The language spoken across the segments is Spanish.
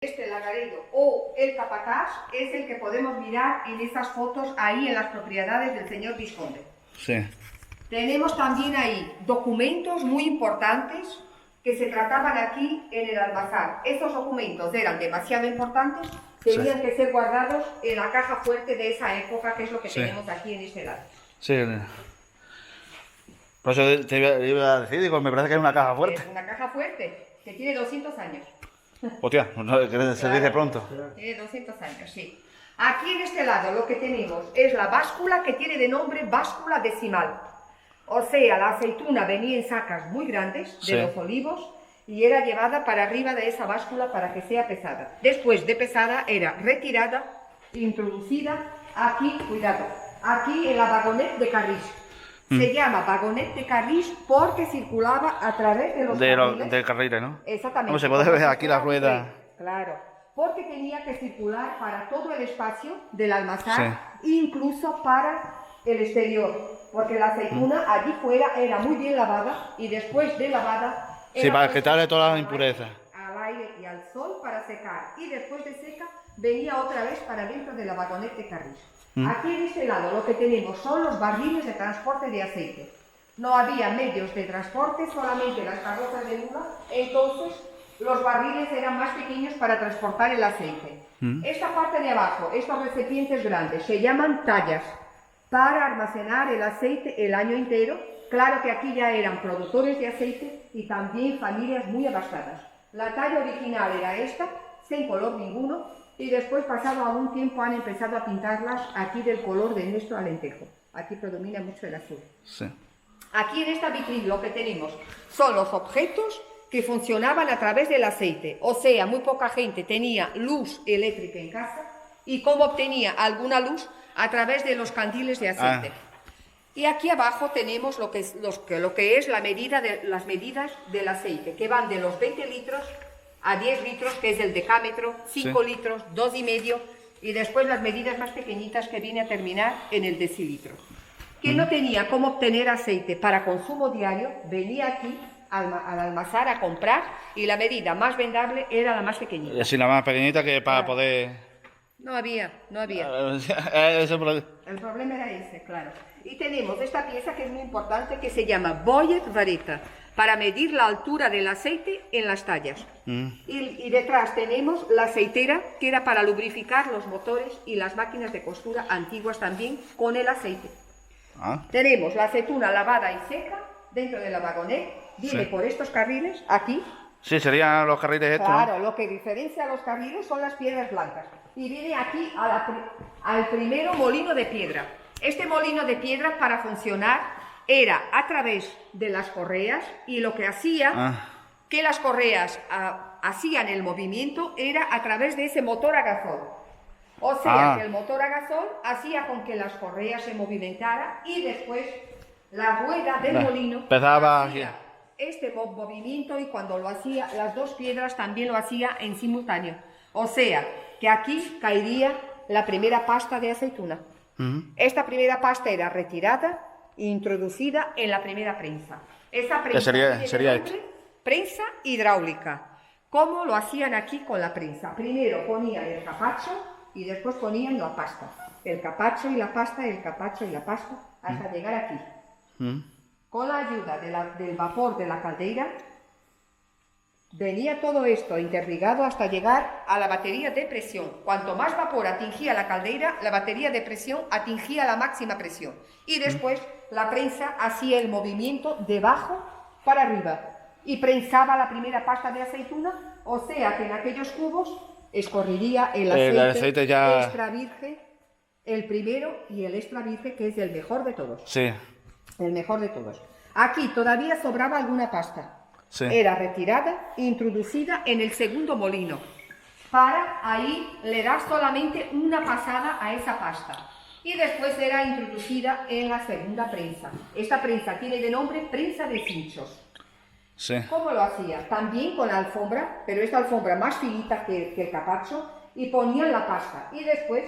Este lagarero o el capataz es el que podemos mirar en estas fotos ahí en las propiedades del señor Visconde. Sí. Tenemos también ahí documentos muy importantes que se trataban aquí en el almazar. Estos documentos eran demasiado importantes, tenían que ser guardados en la caja fuerte de esa época, que es lo que tenemos aquí en este lado. Sí. Por eso te iba a decir, digo, me parece que es una caja fuerte. Es una caja fuerte que tiene 200 años. Hostia, no, se dice pronto. Tiene 200 años, sí. Aquí en este lado lo que tenemos es la báscula que tiene de nombre báscula decimal. O sea, la aceituna venía en sacas muy grandes de los olivos y era llevada para arriba de esa báscula para que sea pesada. Después de pesada era retirada, introducida aquí, cuidado, aquí en la vagonette de Carris. Se llama vagonette de Carris porque circulaba a través de los carriles. Del carril, ¿no? Exactamente. Como se puede ver aquí la rueda. Claro, porque tenía que circular para todo el espacio del almazán, incluso para el exterior, porque la aceituna allí fuera era muy bien lavada y después de lavada... Sí, para quitarle todas las impurezas. Al aire y al sol para secar, y después de seca venía otra vez para dentro de la vagonette de Carris. Aquí en este lado lo que tenemos son los barriles de transporte de aceite. No había medios de transporte, solamente las carrozas de mula, entonces los barriles eran más pequeños para transportar el aceite. Esta parte de abajo, estos recipientes grandes, se llaman tallas, para almacenar el aceite el año entero. Claro que aquí ya eran productores de aceite y también familias muy abastadas. La talla original era esta, sin color ninguno, y después, pasado algún tiempo, han empezado a pintarlas aquí del color de nuestro alentejo. Aquí predomina mucho el azul. Sí. Aquí en esta vitrina lo que tenemos son los objetos que funcionaban a través del aceite. O sea, muy poca gente tenía luz eléctrica en casa y cómo obtenía alguna luz a través de los candiles de aceite. Y aquí abajo tenemos lo que es las medidas del aceite, que van de los 20 litros a 10 litros, que es el decámetro, 5 litros, 2,5, y después las medidas más pequeñitas que viene a terminar en el decilitro. Quien no tenía cómo obtener aceite para consumo diario, venía aquí al almazar a comprar, y la medida más vendable era la más pequeñita. Y así la más pequeñita que para poder... No había. El problema era ese, claro. Y tenemos esta pieza que es muy importante, que se llama Boyet Vareta, para medir la altura del aceite en las tallas. Y detrás tenemos la aceitera, que era para lubrificar los motores y las máquinas de costura antiguas también con el aceite. Tenemos la aceituna lavada y seca dentro de la vagonette, viene por estos carriles, aquí. Sí, serían los carriles estos. Claro, lo que diferencia a los carriles son las piedras blancas. Y viene aquí al primero molino de piedra. Este molino de piedra, para funcionar, era a través de las correas, y lo que hacía que las correas hacían el movimiento era a través de ese motor a gasol. O sea, que el motor a gasol hacía con que las correas se movimentaran y después la rueda del molino hacía este movimiento, y cuando lo hacía, las dos piedras también lo hacía en simultáneo. O sea, que aquí caería la primera pasta de aceituna. Esta primera pasta era retirada e introducida en la primera prensa. Esa prensa sería prensa hidráulica. ¿Cómo lo hacían aquí con la prensa? Primero ponían el capacho y después ponían la pasta. El capacho y la pasta, el capacho y la pasta, hasta llegar aquí. Con la ayuda del vapor de la caldera, venía todo esto interligado hasta llegar a la batería de presión. Cuanto más vapor atingía la caldera, la batería de presión atingía la máxima presión. Y después la prensa hacía el movimiento de abajo para arriba y prensaba la primera pasta de aceituna, o sea que en aquellos cubos escorrería el aceite extra virgen, el primero, y el extra virgen, que es el mejor de todos. Sí. El mejor de todos. Aquí todavía sobraba alguna pasta. Era retirada e introducida en el segundo molino. Ahí le das solamente una pasada a esa pasta. Y después era introducida en la segunda prensa. Esta prensa tiene de nombre prensa de cinchos. ¿Cómo lo hacía? También con alfombra, pero esta alfombra más finita que el capacho, y ponían la pasta. Y después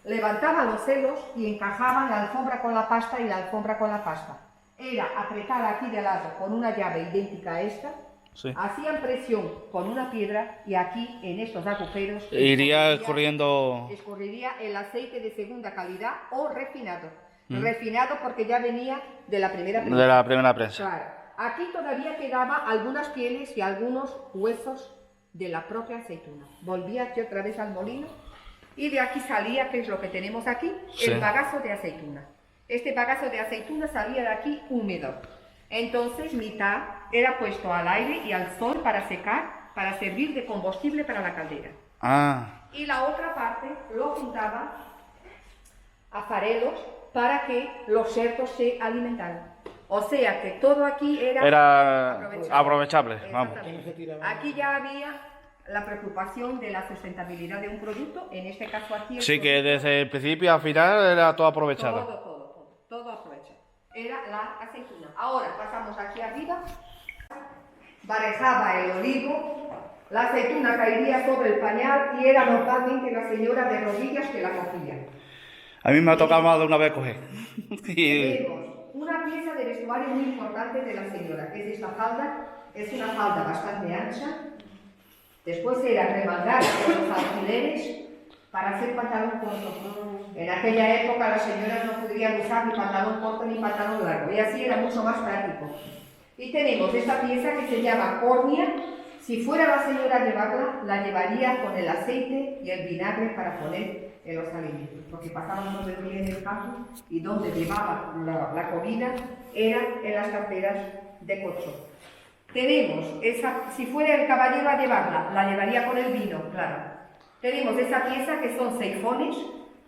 levantaban los celos y encajaban la alfombra con la pasta y la alfombra con la pasta. Era apretada aquí de lado con una llave idéntica a esta, Sí. hacían presión con una piedra y aquí en estos agujeros Iría escurriendo. escurriría el aceite de segunda calidad o refinado. Refinado porque ya venía de la primera prensa. De la primera prensa. Claro. Aquí todavía quedaba algunas pieles y algunos huesos de la propia aceituna. Volvía aquí otra vez al molino y de aquí salía, que es lo que tenemos aquí, Sí. el bagazo de aceituna. Este bagazo de aceituna salía de aquí húmedo. Entonces mitad era puesto al aire y al sol para secar, para servir de combustible para la caldera. Ah, Y la otra parte lo juntaba a farelos para que los cerdos se alimentaran. O sea que todo aquí era aprovechable, vamos. Exactamente. Aquí ya había la preocupación de la sustentabilidad de un producto, en este caso aquí... Sí, que desde el principio al final era todo aprovechado. Todo aprovechado. Era la aceituna. Ahora pasamos aquí arriba, barejaba el olivo, la aceituna caería sobre el pañal y era normalmente la señora de rodillas que la cogía. A mí me ha tocado más de una vez coger. Y- Tenemos una pieza de vestuario muy importante de la señora, que es esta falda. Es una falda bastante ancha. Después era remangada con los alfileres para hacer pantalón corto. En aquella época las señoras no podrían usar ni pantalón corto ni pantalón largo, y así era mucho más práctico. Y tenemos esta pieza que se llama córnea. Si fuera la señora a llevarla, la llevaría con el aceite y el vinagre para poner en los alimentos, porque pasaban todo el día en el campo y donde llevaba la comida era en las carteras de cocho. Tenemos esa, si fuera el caballero a llevarla, la llevaría con el vino, claro. Tenemos esa pieza que son seifones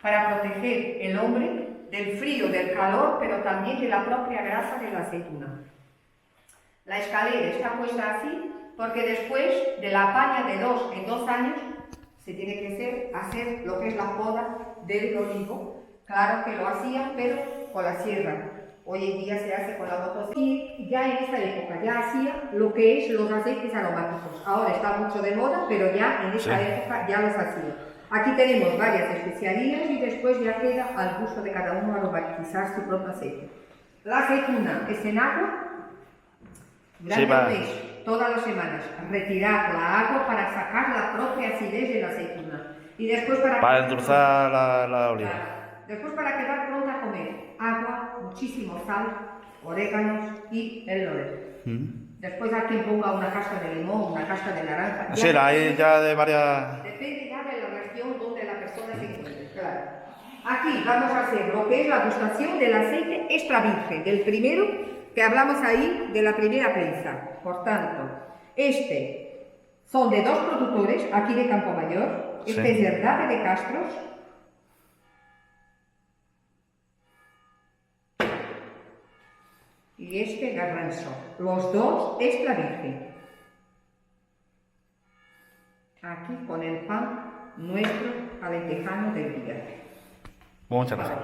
para proteger el hombre del frío, del calor, pero también de la propia grasa de la aceituna. La escalera está puesta así porque después de la paña de 2 en 2 años se tiene que hacer lo que es la poda del olivo. Claro que lo hacían, pero con la sierra. Hoy en día se hace con la motosierra. Y ya en esa época ya hacía lo que es los aceites aromáticos. Ahora está mucho de moda, pero ya en esa época ya los hacía. Aquí tenemos varias especialías y después ya queda al gusto de cada uno aromatizar su propio aceite. La aceituna es en agua. Durante un mes, todas las semanas, retirar la agua para sacar la propia acidez de la aceituna. Y después para endulzar la oliva. Después para quedar pronta a comer, agua, muchísimo sal, oréganos y el lorel. Después hay quien ponga una cáscara de limón, una cáscara de naranja. Sí, la hay ya de varias... Depende ya de la región donde la persona se encuentre, claro. Aquí vamos a hacer lo que es la gustación del aceite extra virgen, del primero que hablamos ahí de la primera prensa. Por tanto, son de 2 productores, aquí de Campo Mayor, Sí. es Herdade de Castros, y Garranzo, los 2 extra virgen. Aquí con el pan nuestro alentejano del día. Muchas gracias.